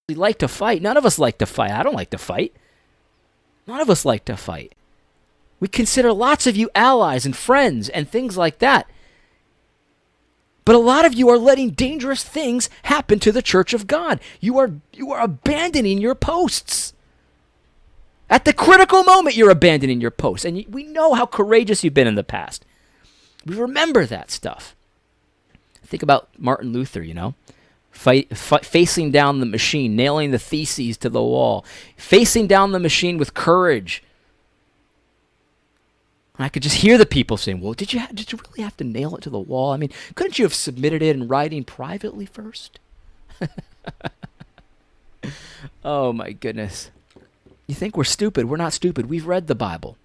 We like to fight. None of us like to fight. I don't like to fight. None of us like to fight. We consider lots of you allies and friends and things like that. But a lot of you are letting dangerous things happen to the church of God. You are abandoning your posts. At the critical moment, you're abandoning your posts. And we know how courageous you've been in the past. We remember that stuff. Think about Martin Luther, facing down the machine, nailing the theses to the wall, facing down the machine with courage. And I could just hear the people saying, well, did you really have to nail it to the wall? I mean, couldn't you have submitted it in writing privately first? Oh, my goodness. You think we're stupid. We're not stupid. We've read the Bible.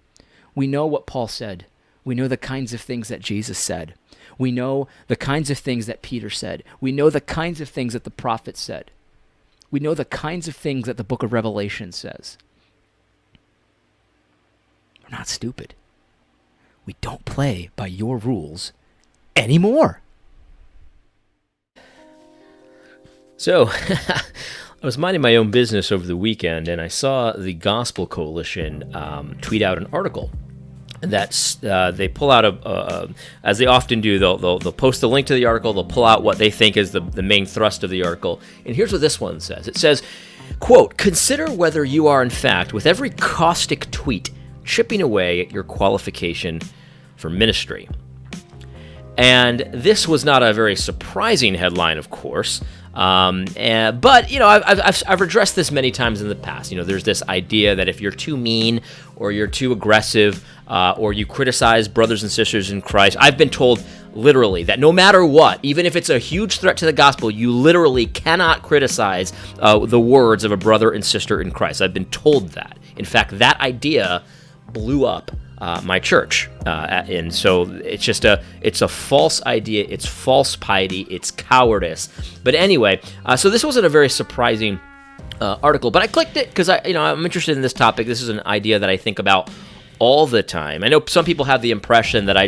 We know what Paul said. We know the kinds of things that Jesus said. We know the kinds of things that Peter said. We know the kinds of things that the prophets said. We know the kinds of things that the book of Revelation says. We're not stupid. We don't play by your rules anymore. So, I was minding my own business over the weekend, and I saw the Gospel Coalition tweet out an article. That's they pull out as they often do. They'll post a link to the article. They'll pull out what they think is the main thrust of the article. And here's what this one says. It says, quote, "Consider whether you are in fact, with every caustic tweet, chipping away at your qualification for ministry." And this was not a very surprising headline, of course. But I've addressed this many times in the past. There's this idea that if you're too mean or you're too aggressive or you criticize brothers and sisters in Christ, I've been told literally that no matter what, even if it's a huge threat to the gospel, you literally cannot criticize the words of a brother and sister in Christ. I've been told that. In fact, that idea blew up my church, and so it's a false idea. It's false piety. It's cowardice. But anyway, so this wasn't a very surprising article, but I clicked it because I'm interested in this topic. This is an idea that I think about all the time. I know some people have the impression that I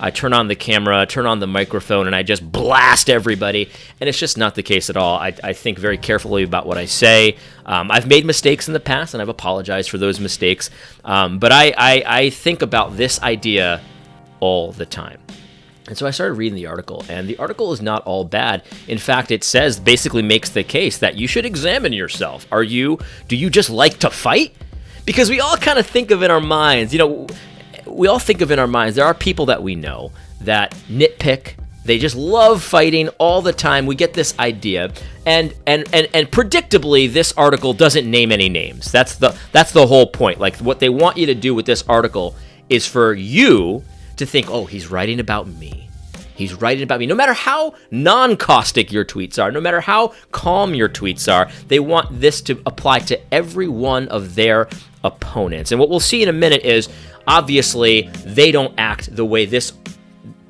turn on the camera, turn on the microphone, and I just blast everybody, and it's just not the case at all. I think very carefully about what I say. I've made mistakes in the past, and I've apologized for those mistakes, but I think about this idea all the time. And so I started reading the article, and the article is not all bad. In fact, it basically makes the case that you should examine yourself. Do you just like to fight? Because we all kind of think of in our minds, we all think of in our minds, there are people that we know that nitpick. They just love fighting all the time. We get this idea, and predictably, this article doesn't name any names. That's the whole point. Like, what they want you to do with this article is for you to think, oh, he's writing about me. He's writing about me. No matter how non-caustic your tweets are, no matter how calm your tweets are, they want this to apply to every one of their opponents. And what we'll see in a minute is, obviously, they don't act the way this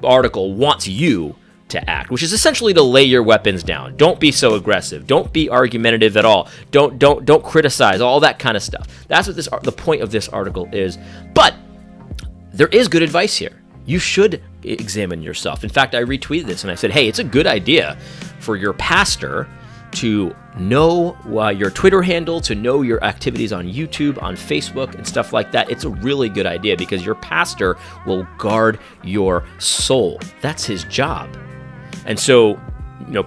article wants you to act, which is essentially to lay your weapons down. Don't be so aggressive. Don't be argumentative at all. Don't criticize, all that kind of stuff. That's what the point of this article is. But there is good advice here. You should examine yourself. In fact, I retweeted this and I said, hey, it's a good idea for your pastor to know your Twitter handle, to know your activities on YouTube, on Facebook, and stuff like that. It's a really good idea because your pastor will guard your soul. That's his job. And so,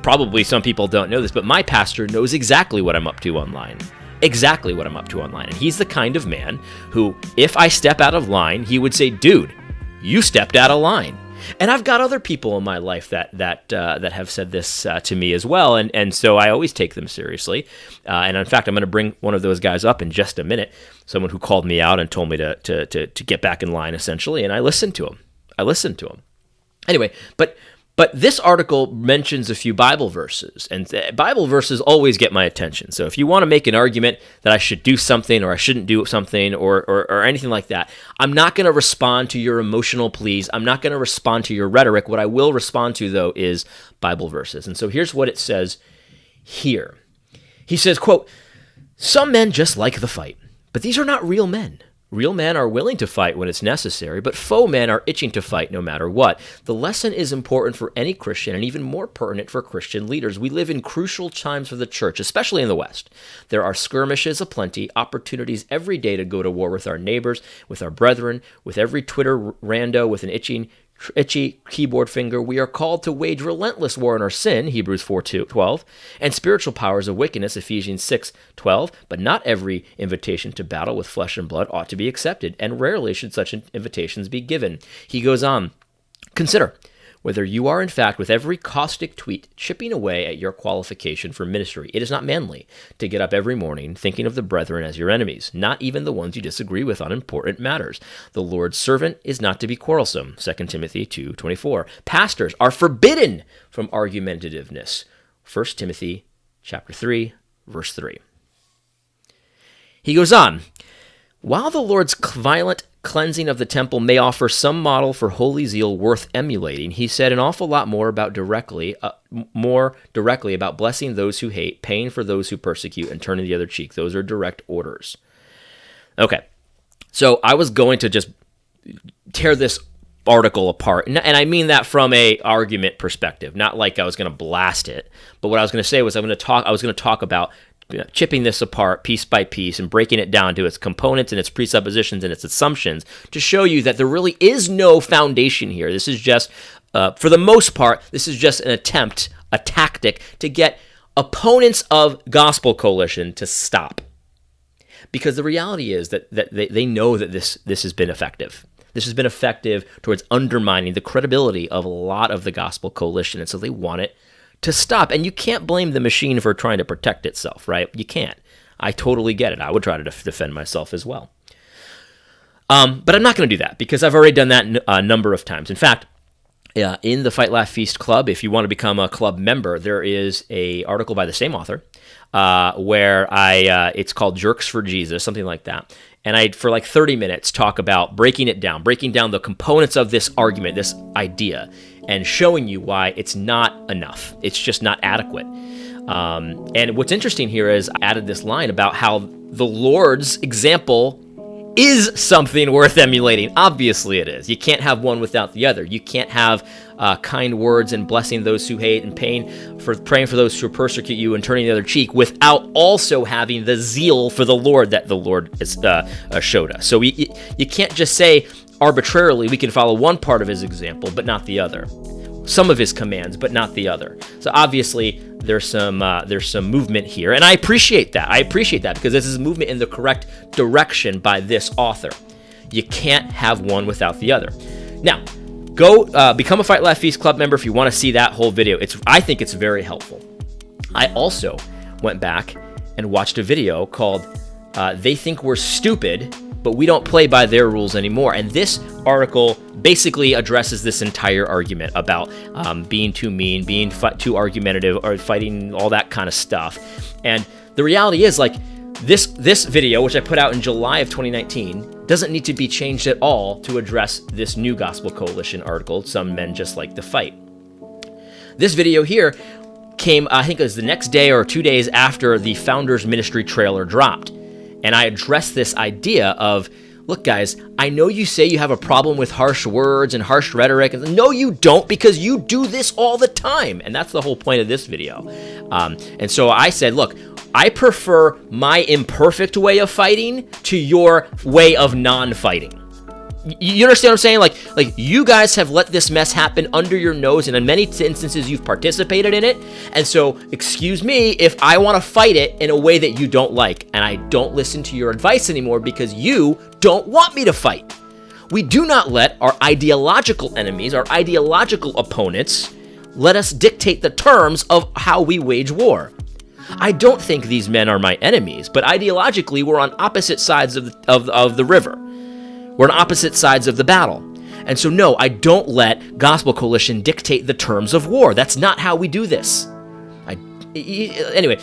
probably some people don't know this, but my pastor knows exactly what I'm up to online. Exactly what I'm up to online. And he's the kind of man who, if I step out of line, he would say, dude, you stepped out of line. And I've got other people in my life that have said this to me as well, and so I always take them seriously. And in fact, I'm going to bring one of those guys up in just a minute. Someone who called me out and told me to get back in line, essentially, and I listened to him. Anyway, but this article mentions a few Bible verses, and Bible verses always get my attention. So if you want to make an argument that I should do something or I shouldn't do something or anything like that, I'm not going to respond to your emotional pleas. I'm not going to respond to your rhetoric. What I will respond to, though, is Bible verses. And so here's what it says here. He says, quote, "Some men just like the fight, but these are not real men. Real men are willing to fight when it's necessary, but faux men are itching to fight no matter what. The lesson is important for any Christian and even more pertinent for Christian leaders. We live in crucial times for the church, especially in the West. There are skirmishes aplenty, opportunities every day to go to war with our neighbors, with our brethren, with every Twitter rando with an itchy keyboard finger. We are called to wage relentless war on our sin, Hebrews 4:12, and spiritual powers of wickedness, Ephesians 6:12. But not every invitation to battle with flesh and blood ought to be accepted, and rarely should such invitations be given. He goes on, consider whether you are in fact with every caustic tweet chipping away at your qualification for ministry. It is not manly to get up every morning thinking of the brethren as your enemies, not even the ones you disagree with on important matters. The Lord's servant is not to be quarrelsome, 2 Timothy 2:24. Pastors are forbidden from argumentativeness, 1 Timothy chapter 3, verse 3. He goes on, while the Lord's violent cleansing of the temple may offer some model for holy zeal worth emulating, he said an awful lot more directly about blessing those who hate, paying for those who persecute, and turning the other cheek. Those are direct orders. Okay, so I was going to just tear this article apart, and I mean that from a argument perspective, not like I was going to blast it, but what I was going to say was I was going to talk about chipping this apart piece by piece and breaking it down to its components and its presuppositions and its assumptions to show you that there really is no foundation here. This is just, for the most part, this is just an attempt, a tactic to get opponents of Gospel Coalition to stop. Because the reality is that they know that this has been effective. This has been effective towards undermining the credibility of a lot of the Gospel Coalition, and so they want it to stop. And you can't blame the machine for trying to protect itself, right? You can't. I totally get it. I would try to defend myself as well. But I'm not going to do that because I've already done that a number of times. In fact, in the Fight Laugh Feast Club, if you want to become a club member, there is an article by the same author where it's called Jerks for Jesus, something like that. And I, for like 30 minutes, talk about breaking down the components of this argument, this idea, and showing you why it's not enough. It's just not adequate. And what's interesting here is I added this line about how the Lord's example is something worth emulating. Obviously it is. You can't have one without the other. You can't have kind words and blessing those who hate and praying for those who persecute you and turning the other cheek without also having the zeal for the Lord that the Lord has showed us. So you can't just say arbitrarily we can follow one part of his example but not the other. Some of his commands but not the other. So obviously there's some movement here, and I appreciate that. Because this is movement in the correct direction by this author. You can't have one without the other. Now, go become a Fight Laugh Feast Club member if you want to see that whole video. I think it's very helpful. I also went back and watched a video called They Think We're Stupid, but we don't play by their rules anymore. And this article basically addresses this entire argument about being too mean, being too argumentative, or fighting, all that kind of stuff. And the reality is, like, this video, which I put out in July of 2019, doesn't need to be changed at all to address this new Gospel Coalition article, Some Men Just Like to Fight. This video here came, I think it was the next day or 2 days after the Founders Ministry trailer dropped. And I addressed this idea of, look, guys, I know you say you have a problem with harsh words and harsh rhetoric. No, you don't, because you do this all the time. And that's the whole point of this video. And so I said, look, I prefer my imperfect way of fighting to your way of non-fighting. You understand what I'm saying? Like you guys have let this mess happen under your nose, and in many instances you've participated in it. And so, excuse me if I want to fight it in a way that you don't like, and I don't listen to your advice anymore because you don't want me to fight. We do not let our ideological enemies, our ideological opponents, let us dictate the terms of how we wage war. I don't think these men are my enemies, but ideologically we're on opposite sides of the river. We're on opposite sides of the battle. And so, no, I don't let Gospel Coalition dictate the terms of war. That's not how we do this. Anyway,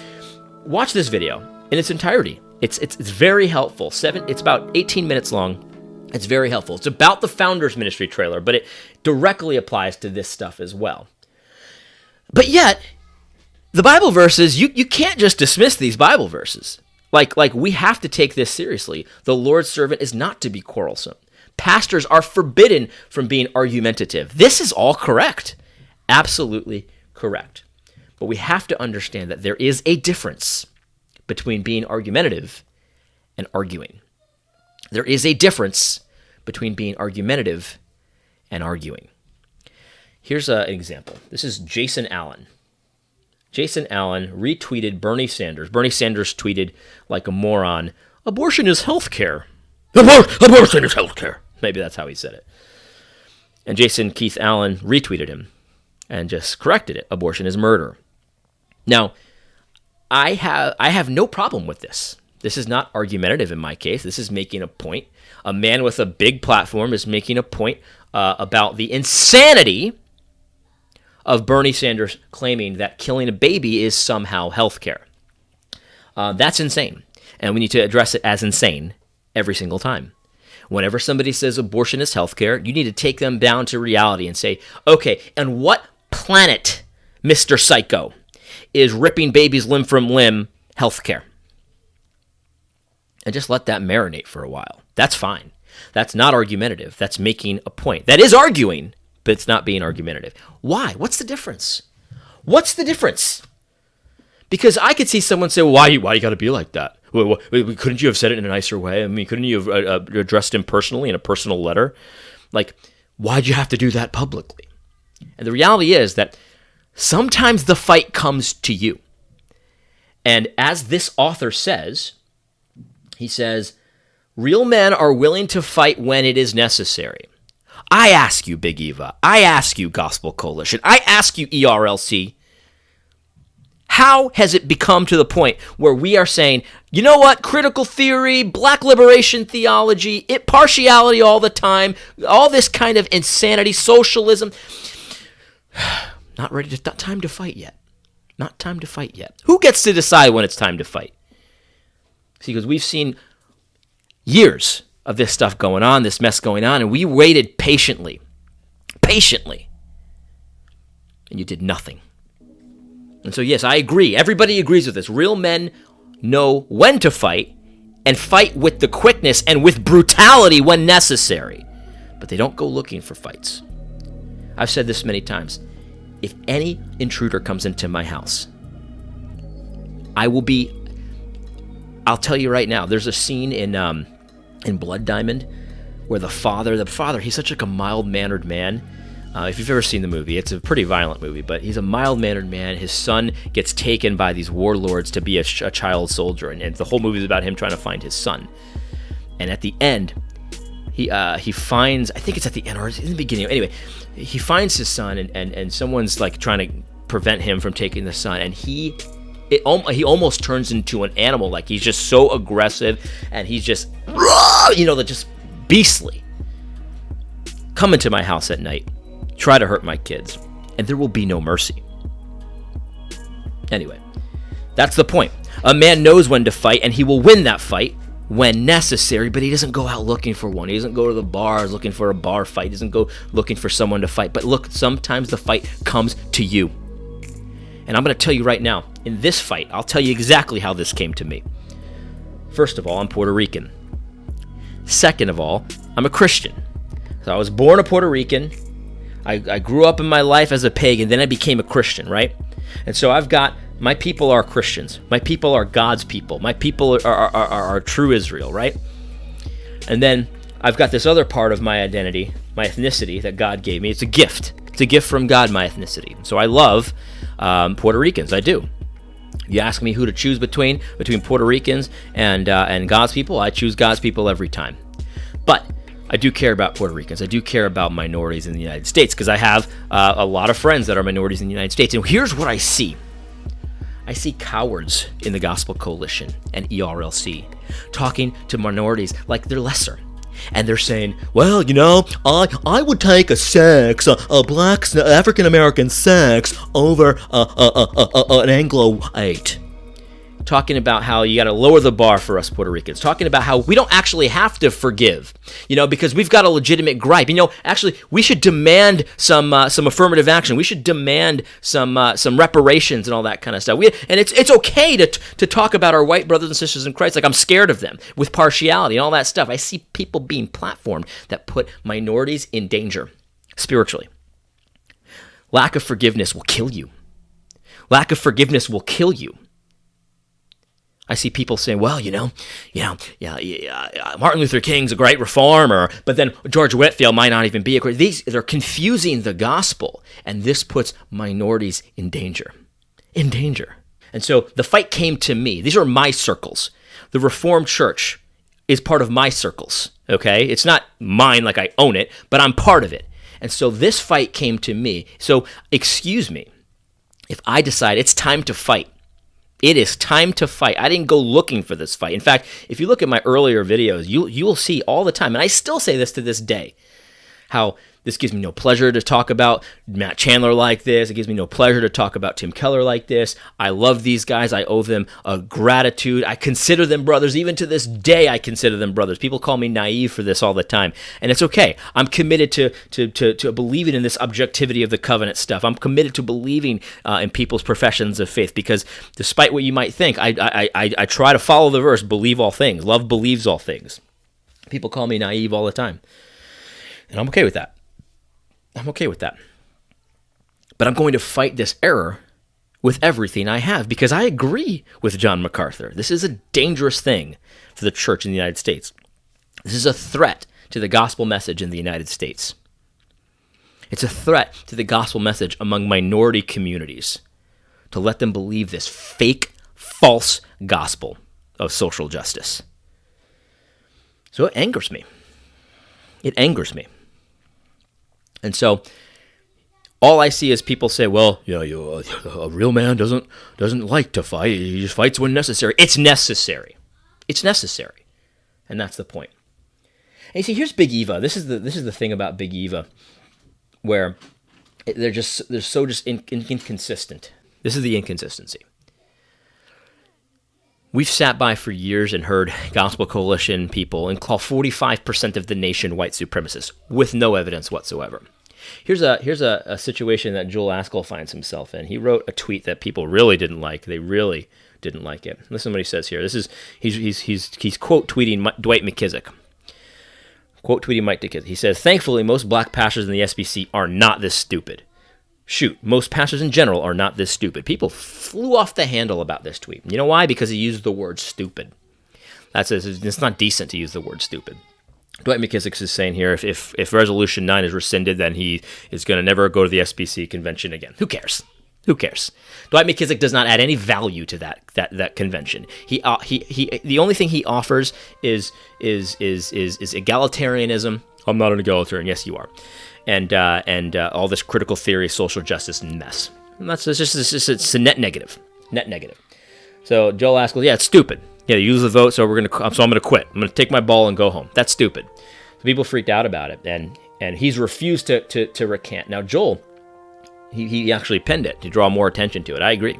watch this video in its entirety. It's very helpful. It's about 18 minutes long. It's very helpful. It's about the Founders Ministry trailer, but it directly applies to this stuff as well. But yet, the Bible verses, you can't just dismiss these Bible verses. Like we have to take this seriously. The Lord's servant is not to be quarrelsome. Pastors are forbidden from being argumentative. This is all correct. Absolutely correct. But we have to understand that there is a difference between being argumentative and arguing. There is a difference between being argumentative and arguing. Here's an example. This is Jason Allen. Jason Allen retweeted Bernie Sanders. Bernie Sanders tweeted like a moron, "Abortion is health care. Abortion is health care." Maybe that's how he said it. And Jason Keith Allen retweeted him and just corrected it. Abortion is murder. Now, I have no problem with this. This is not argumentative in my case. This is making a point. A man with a big platform is making a point about the insanity of Bernie Sanders claiming that killing a baby is somehow healthcare. That's insane. And we need to address it as insane every single time. Whenever somebody says abortion is healthcare, you need to take them down to reality and say, okay, and what planet, Mr. Psycho, is ripping babies limb from limb healthcare? And just let that marinate for a while. That's fine. That's not argumentative. That's making a point. That is arguing, but it's not being argumentative. Why? What's the difference? What's the difference? Because I could see someone say, well, why you got to be like that? Well, couldn't you have said it in a nicer way? I mean, couldn't you have addressed him personally in a personal letter? Like, why'd you have to do that publicly? And the reality is that sometimes the fight comes to you. And as this author says, he says, real men are willing to fight when it is necessary. I ask you, Big Eva. I ask you, Gospel Coalition. I ask you, ERLC. How has it become to the point where we are saying, you know what, critical theory, black liberation theology, partiality all the time, all this kind of insanity, socialism, not time to fight yet. Not time to fight yet. Who gets to decide when it's time to fight? See, because we've seen years of this stuff going on, this mess going on, and we waited patiently, and you did nothing. And so, yes, I agree. Everybody agrees with this. Real men know when to fight and fight with the quickness and with brutality when necessary. But they don't go looking for fights. I've said this many times. If any intruder comes into my house, I'll tell you right now, there's a scene in Blood Diamond where the father, he's such like a mild-mannered man. If you've ever seen the movie, it's a pretty violent movie, but he's a mild-mannered man. His son gets taken by these warlords to be a child soldier, and the whole movie is about him trying to find his son. And at the end, he finds, I think it's at the end or in the beginning. Anyway, he finds his son, and someone's like trying to prevent him from taking the son, and he almost turns into an animal. Like he's just so aggressive, and he's just, just beastly. Come into my house at night. Try to hurt my kids, and there will be no mercy. Anyway, that's the point. A man knows when to fight, and he will win that fight when necessary, but he doesn't go out looking for one. He doesn't go to the bars looking for a bar fight. He doesn't go looking for someone to fight. But look, sometimes the fight comes to you. And I'm going to tell you right now, in this fight, I'll tell you exactly how this came to me. First of all, I'm Puerto Rican. Second of all, I'm a Christian. So I was born a Puerto Rican. I grew up in my life as a pagan, then I became a Christian, right? And so my people are Christians. My people are God's people. My people are true Israel, right? And then I've got this other part of my identity, my ethnicity that God gave me. It's a gift. It's a gift from God, my ethnicity. So I love Puerto Ricans. I do. You ask me who to choose between Puerto Ricans and God's people, I choose God's people every time. But I do care about Puerto Ricans. I do care about minorities in the United States because I have a lot of friends that are minorities in the United States. And here's what I see. I see cowards in the Gospel Coalition and ERLC talking to minorities like they're lesser. And they're saying, well, I would take a black African-American sex over an Anglo-ate. talking about how you got to lower the bar for us Puerto Ricans, talking about how we don't actually have to forgive, because we've got a legitimate gripe. Actually, we should demand some affirmative action. We should demand some reparations and all that kind of stuff. And it's okay to talk about our white brothers and sisters in Christ like I'm scared of them with partiality and all that stuff. I see people being platformed that put minorities in danger spiritually. Lack of forgiveness will kill you. Lack of forgiveness will kill you. I see people saying, well, Martin Luther King's a great reformer, but then George Whitefield might not even be a great. They're confusing the gospel, and this puts minorities in danger. In danger. And so the fight came to me. These are my circles. The Reformed Church is part of my circles, okay? It's not mine like I own it, but I'm part of it. And so this fight came to me. So excuse me if I decide it's time to fight. It is time to fight. I didn't go looking for this fight. In fact, if you look at my earlier videos, you will see all the time, and I still say this to this day, how this gives me no pleasure to talk about Matt Chandler like this. It gives me no pleasure to talk about Tim Keller like this. I love these guys. I owe them a gratitude. I consider them brothers. Even to this day, I consider them brothers. People call me naive for this all the time, and it's okay. I'm committed to believing in this objectivity of the covenant stuff. I'm committed to believing in people's professions of faith, because despite what you might think, I try to follow the verse, believe all things. Love believes all things. People call me naive all the time, and I'm okay with that. I'm okay with that. But I'm going to fight this error with everything I have, because I agree with John MacArthur. This is a dangerous thing for the church in the United States. This is a threat to the gospel message in the United States. It's a threat to the gospel message among minority communities to let them believe this fake, false gospel of social justice. So it angers me. It angers me. And so all I see is people say, well, a real man doesn't like to fight. He just fights when necessary. It's necessary. It's necessary. And that's the point. And you see, here's Big Eva. This is the thing about Big Eva, where they're so inconsistent. This is the inconsistency. We've sat by for years and heard Gospel Coalition people and call 45% of the nation white supremacists with no evidence whatsoever. Here's a situation that Joel Askell finds himself in. He wrote a tweet that people really didn't like. They really didn't like it. Listen to what he says here. He's quote tweeting Dwight McKissick. Quote tweeting Mike McKissick. He says, "Thankfully, most black pastors in the SBC are not this stupid. Shoot, most pastors in general are not this stupid." People flew off the handle about this tweet. You know why? Because he used the word stupid. It's not decent to use the word stupid. Dwight McKissick is saying here, if Resolution 9 is rescinded, then he is going to never go to the SBC convention again. Who cares? Who cares? Dwight McKissick does not add any value to that convention. He the only thing he offers is egalitarianism. I'm not an egalitarian. Yes, you are. And all this critical theory, social justice mess. And it's a net negative. Net negative. So Joel Askell, it's stupid. Yeah, you lose the vote, so I'm gonna quit. I'm gonna take my ball and go home. That's stupid. So people freaked out about it, and he's refused to recant. Now Joel, he actually penned it to draw more attention to it. I agree.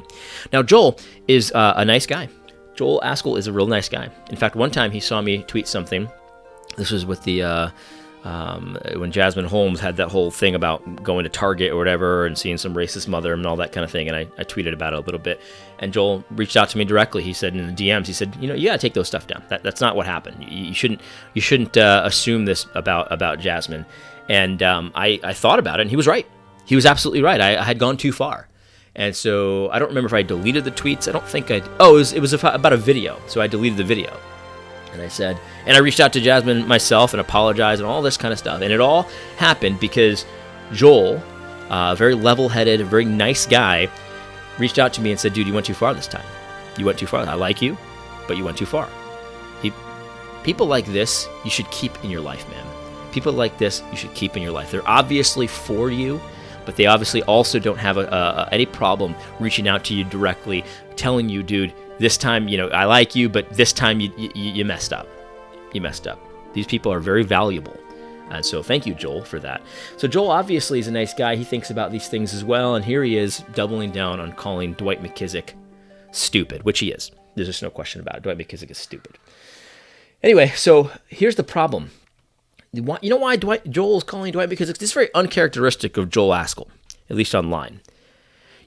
Now Joel is a nice guy. Joel Askell is a real nice guy. In fact, one time he saw me tweet something. This was with the when Jasmine Holmes had that whole thing about going to Target or whatever and seeing some racist mother and all that kind of thing, and I tweeted about it a little bit. And Joel reached out to me directly. He said in the DMs, he said, you gotta take those stuff down. That's not what happened. You shouldn't assume this about Jasmine. And I thought about it, and he was right. He was absolutely right. I had gone too far. And so I don't remember if I deleted the tweets. I don't think I. Oh, it was about a video, so I deleted the video. And I said, and I reached out to Jasmine myself and apologized and all this kind of stuff. And it all happened because Joel, a very level-headed, very nice guy, reached out to me and said, dude, you went too far this time. You went too far. I like you, but you went too far. People like this, you should keep in your life, man. People like this, you should keep in your life. They're obviously for you, but they obviously also don't have any problem reaching out to you directly, telling you, dude, this time, I like you, but this time you messed up. You messed up. These people are very valuable. And so thank you, Joel, for that. So Joel obviously is a nice guy. He thinks about these things as well. And here he is doubling down on calling Dwight McKissick stupid, which he is. There's just no question about it. Dwight McKissick is stupid. Anyway, so here's the problem. You know why Joel is calling Dwight McKissick? This is very uncharacteristic of Joel Askell, at least online.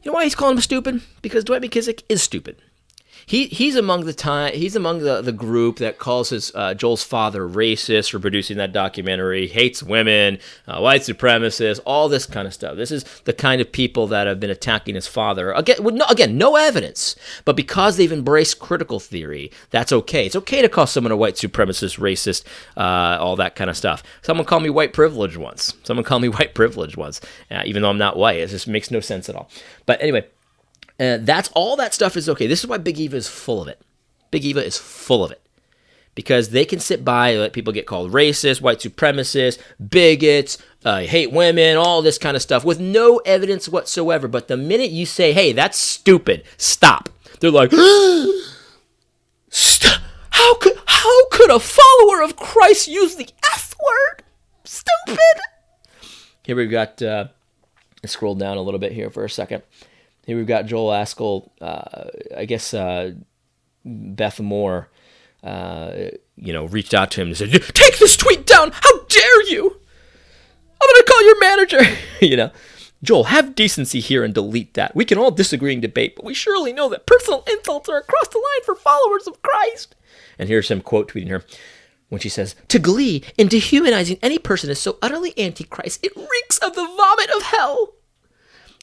You know why he's calling him stupid? Because Dwight McKissick is stupid. He's among the group that calls his Joel's father racist for producing that documentary, hates women, white supremacists, all this kind of stuff. This is the kind of people that have been attacking his father. Again, no evidence, but because they've embraced critical theory, that's okay. It's okay to call someone a white supremacist, racist, all that kind of stuff. Someone called me white privilege once. Even though I'm not white. It just makes no sense at all. But anyway. That's all that stuff is okay. This is why Big Eva is full of it. Big Eva is full of it. Because they can sit by and let people get called racist, white supremacists, bigots, hate women, all this kind of stuff with no evidence whatsoever. But the minute you say, hey, that's stupid, stop. They're like, stop. How could a follower of Christ use the F word? Stupid. Here we've got, let's scroll down a little bit here for a second. Here we've got Joel Askell, Beth Moore, reached out to him and said, take this tweet down. How dare you? I'm going to call your manager. Joel, have decency here and delete that. We can all disagree and debate, but we surely know that personal insults are across the line for followers of Christ. And here's him quote tweeting her when she says, to glee in dehumanizing any person is so utterly anti-Christ, it reeks of the vomit of hell.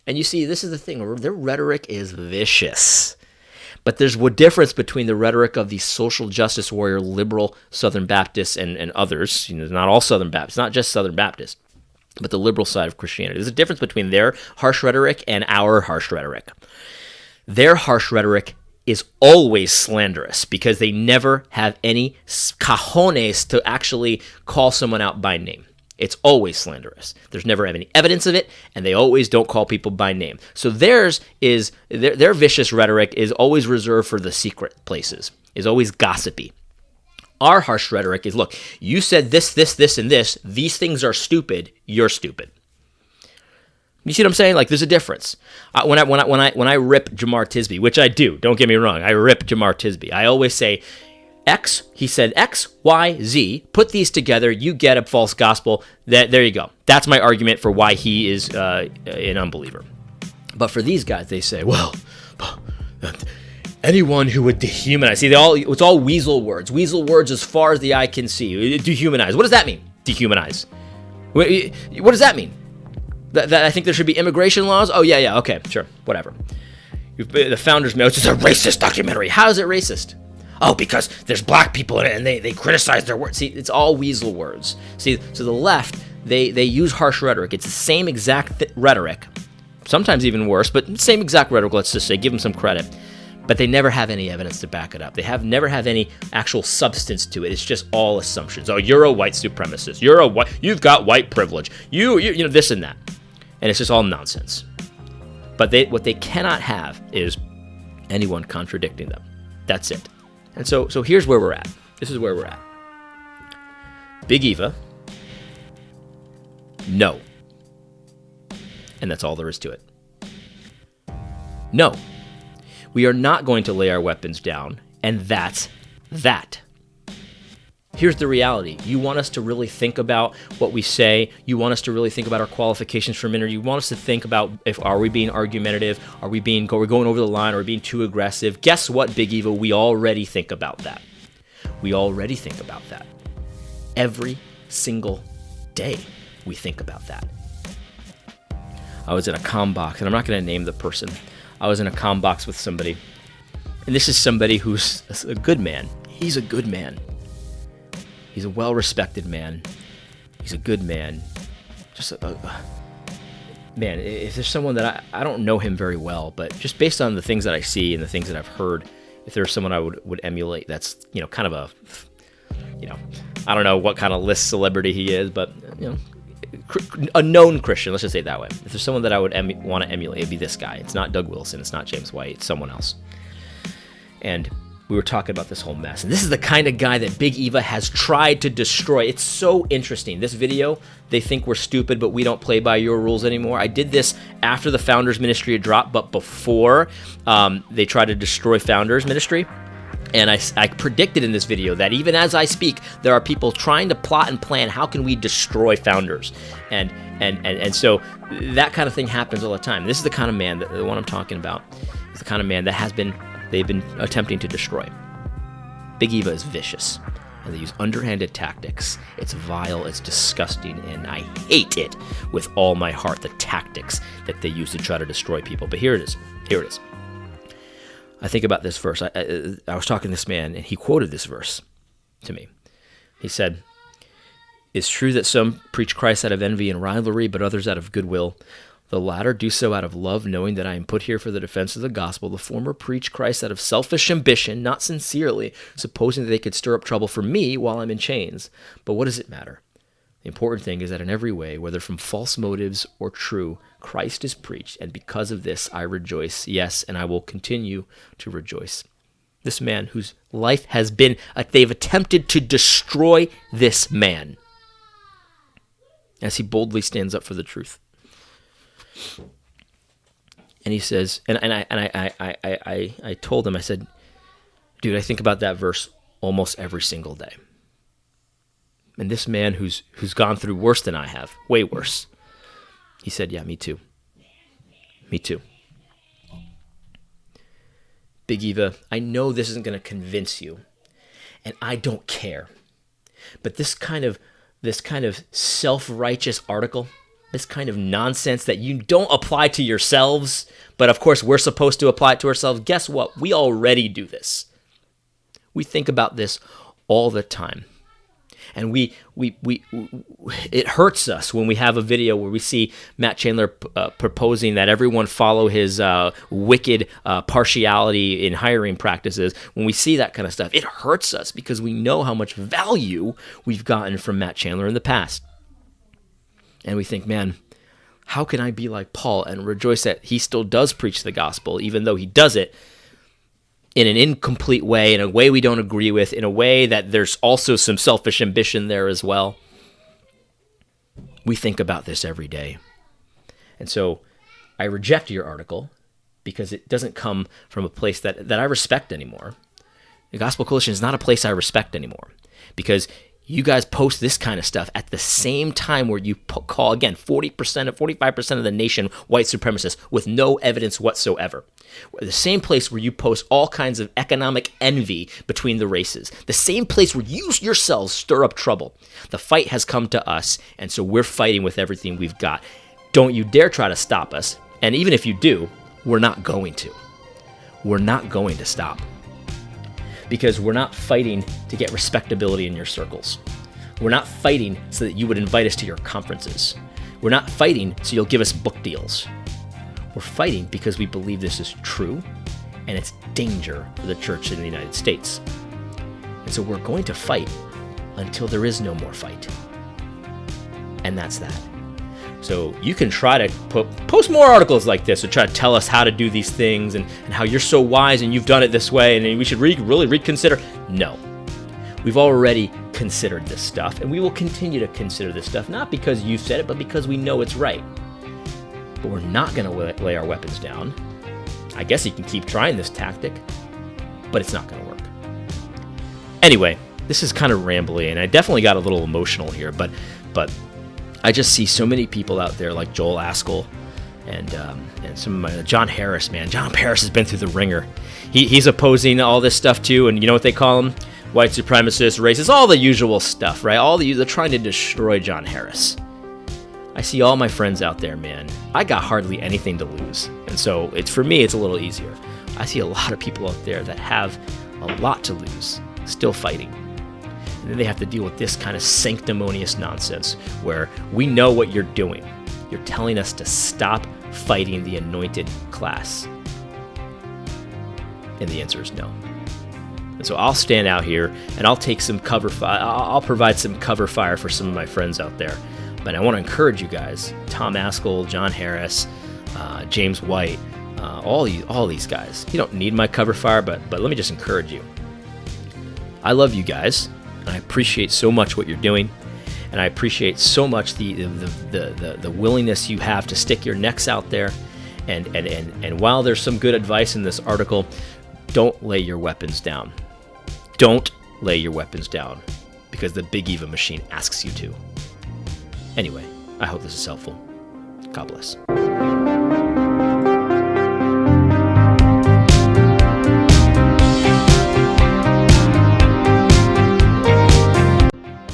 And you see, this is the thing. Their rhetoric is vicious. But there's a difference between the rhetoric of the social justice warrior, liberal Southern Baptists and others. Not all Southern Baptists, not just Southern Baptists, but the liberal side of Christianity. There's a difference between their harsh rhetoric and our harsh rhetoric. Their harsh rhetoric is always slanderous because they never have any cajones to actually call someone out by name. It's always slanderous. There's never any evidence of it, and they always don't call people by name. So theirs is their vicious rhetoric is always reserved for the secret places, is always gossipy. Our harsh rhetoric is, look, you said this, and this. These things are stupid. You're stupid. You see what I'm saying? Like, there's a difference. When I rip Jamar Tisby, which I do, don't get me wrong, I rip Jamar Tisby. I always say, X, he said X, Y, Z, put these together, you get a false gospel. There you go. That's my argument for why he is an unbeliever. But for these guys, they say, well, anyone who would dehumanize. See, it's all weasel words. Weasel words as far as the eye can see. Dehumanize. What does that mean? Dehumanize. What does that mean? That I think there should be immigration laws? Oh, yeah, okay, sure, whatever. The Founders Mail, it's just a racist documentary. How is it racist? Oh, because there's black people in it and they criticize their words. See, it's all weasel words. See, so the left, they use harsh rhetoric. It's the same exact rhetoric, sometimes even worse, but same exact rhetoric, let's just say, give them some credit. But they never have any evidence to back it up. They never have any actual substance to it. It's just all assumptions. Oh, you're a white supremacist. You've got white privilege. You this and that. And it's just all nonsense. But what they cannot have is anyone contradicting them. That's it. And so here's where we're at. This is where we're at. Big Eva, no. And that's all there is to it. No. We are not going to lay our weapons down, and that's that. Here's the reality. You want us to really think about what we say. You want us to really think about our qualifications for ministry. You want us to think about are we being argumentative? Are we going over the line? Are we being too aggressive? Guess what, Big Eva? We already think about that. We already think about that. Every single day we think about that. I was in a comm box, and I'm not going to name the person. I was in a comm box with somebody, and this is somebody who's a good man. He's a good man. He's a well-respected man. He's a good man. Just man, if there's someone that I don't know him very well, but just based on the things that I see and the things that I've heard, if there's someone I would emulate, that's, kind of a, I don't know what kind of list celebrity he is, but, a known Christian, let's just say it that way. If there's someone that I would want to emulate, it'd be this guy. It's not Doug Wilson. It's not James White. It's someone else. And we were talking about this whole mess. And this is the kind of guy that Big Eva has tried to destroy. It's so interesting. This video, they think we're stupid, but we don't play by your rules anymore. I did this after the Founders Ministry had dropped, but before they tried to destroy Founders Ministry. And I predicted in this video that even as I speak, there are people trying to plot and plan how can we destroy founders, and so that kind of thing happens all the time. This is the kind of man, the one I'm talking about, is the kind of man that they've been attempting to destroy. Big Eva is vicious, and they use underhanded tactics. It's vile, it's disgusting, and I hate it with all my heart, the tactics that they use to try to destroy people. But here it is. I think about this verse. I was talking to this man, and he quoted this verse to me. He said, "It's true that some preach Christ out of envy and rivalry, but others out of goodwill. The latter do so out of love, knowing that I am put here for the defense of the gospel. The former preach Christ out of selfish ambition, not sincerely, supposing that they could stir up trouble for me while I'm in chains. But what does it matter? The important thing is that in every way, whether from false motives or true, Christ is preached, and because of this I rejoice. Yes, and I will continue to rejoice." This man whose life has been, they've attempted to destroy this man as he boldly stands up for the truth. And he says, and I told him, I said, dude, I think about that verse almost every single day. And this man who's gone through worse than I have, way worse, he said, yeah, me too. Me too. Big Eva, I know this isn't going to convince you, and I don't care. But this kind of self-righteous article, this kind of nonsense that you don't apply to yourselves, but of course we're supposed to apply it to ourselves. Guess what? We already do this. We think about this all the time. And it hurts us when we have a video where we see Matt Chandler proposing that everyone follow his wicked partiality in hiring practices. When we see that kind of stuff, it hurts us because we know how much value we've gotten from Matt Chandler in the past. And we think, man, how can I be like Paul and rejoice that he still does preach the gospel, even though he does it in an incomplete way, in a way we don't agree with, in a way that there's also some selfish ambition there as well. We think about this every day. And so I reject your article because it doesn't come from a place that I respect anymore. The Gospel Coalition is not a place I respect anymore because you guys post this kind of stuff at the same time where you call, again, 40% of 45% of the nation white supremacists with no evidence whatsoever. The same place where you post all kinds of economic envy between the races. The same place where you yourselves stir up trouble. The fight has come to us, and so we're fighting with everything we've got. Don't you dare try to stop us. And even if you do, we're not going to. We're not going to stop. Because we're not fighting to get respectability in your circles. We're not fighting so that you would invite us to your conferences. We're not fighting so you'll give us book deals. We're fighting because we believe this is true and it's danger for the church in the United States. And so we're going to fight until there is no more fight. And that's that. So you can try to post more articles like this or try to tell us how to do these things and how you're so wise and you've done it this way and we should really reconsider. No. We've already considered this stuff and we will continue to consider this stuff, not because you said it, but because we know it's right. But we're not going to lay our weapons down. I guess you can keep trying this tactic, but it's not going to work. Anyway, this is kind of rambly and I definitely got a little emotional here, but I just see so many people out there like Joel Askell and some of my John Harris, man. John Harris has been through the ringer. He's opposing all this stuff too, and you know what they call him? White supremacists, racists, all the usual stuff, right? They're trying to destroy John Harris. I see all my friends out there, man. I got hardly anything to lose, and so for me, it's a little easier. I see a lot of people out there that have a lot to lose, still fighting. And then they have to deal with this kind of sanctimonious nonsense where we know what you're doing. You're telling us to stop fighting the anointed class. And the answer is no. And so I'll stand out here and I'll take some cover fire. I'll provide some cover fire for some of my friends out there. But I want to encourage you guys, Tom Askell, John Harris, James White, all these guys. You don't need my cover fire, but let me just encourage you. I love you guys. And I appreciate so much what you're doing, and I appreciate so much the willingness you have to stick your necks out there. And while there's some good advice in this article, don't lay your weapons down. don't lay your weapons down because the big Eva machine asks you to. Anyway, I hope this is helpful. God bless.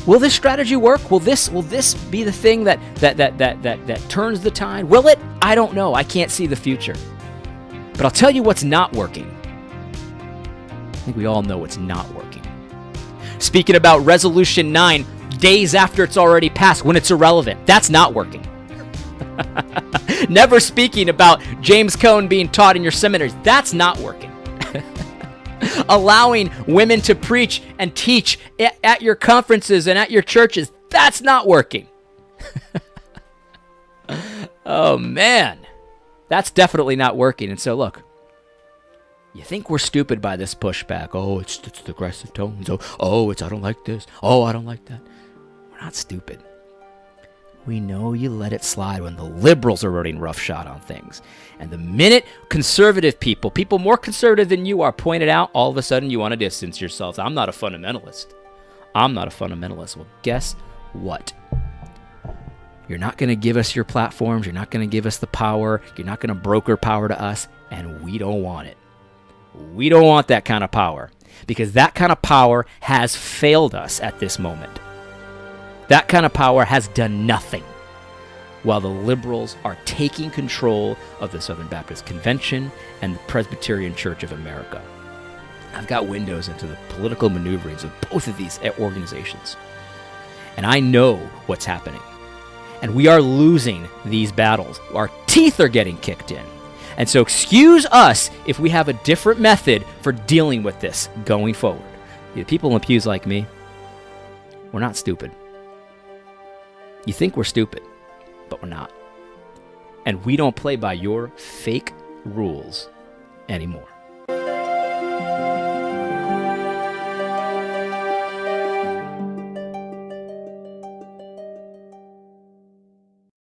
Will this strategy work? Will this be the thing that turns the tide? Will it? I don't know. I can't see the future. But I'll tell you what's not working. I think we all know what's not working. Speaking about Resolution 9, days after it's already passed, when it's irrelevant. That's not working. Never speaking about James Cone being taught in your seminaries. That's not working. Allowing women to preach and teach at your conferences and at your churches. That's not working. Oh, man. That's definitely not working. And so, look, you think we're stupid by this pushback. Oh, it's the aggressive tones. Oh, I don't like this. Oh, I don't like that. We're not stupid. We know you let it slide when the liberals are running roughshod on things. And the minute conservative people more conservative than you are, point it out, all of a sudden you want to distance yourselves. I'm not a fundamentalist. Well, guess what? You're not going to give us your platforms. You're not going to give us the power. You're not going to broker power to us. And we don't want it. We don't want that kind of power. Because that kind of power has failed us at this moment. That kind of power has done nothing, while the liberals are taking control of the Southern Baptist Convention and the Presbyterian Church of America. I've got windows into the political maneuverings of both of these organizations, and I know what's happening. And we are losing these battles. Our teeth are getting kicked in. And so excuse us if we have a different method for dealing with this going forward. The people in the pews like me, we're not stupid. You think we're stupid, but we're not. And we don't play by your fake rules anymore.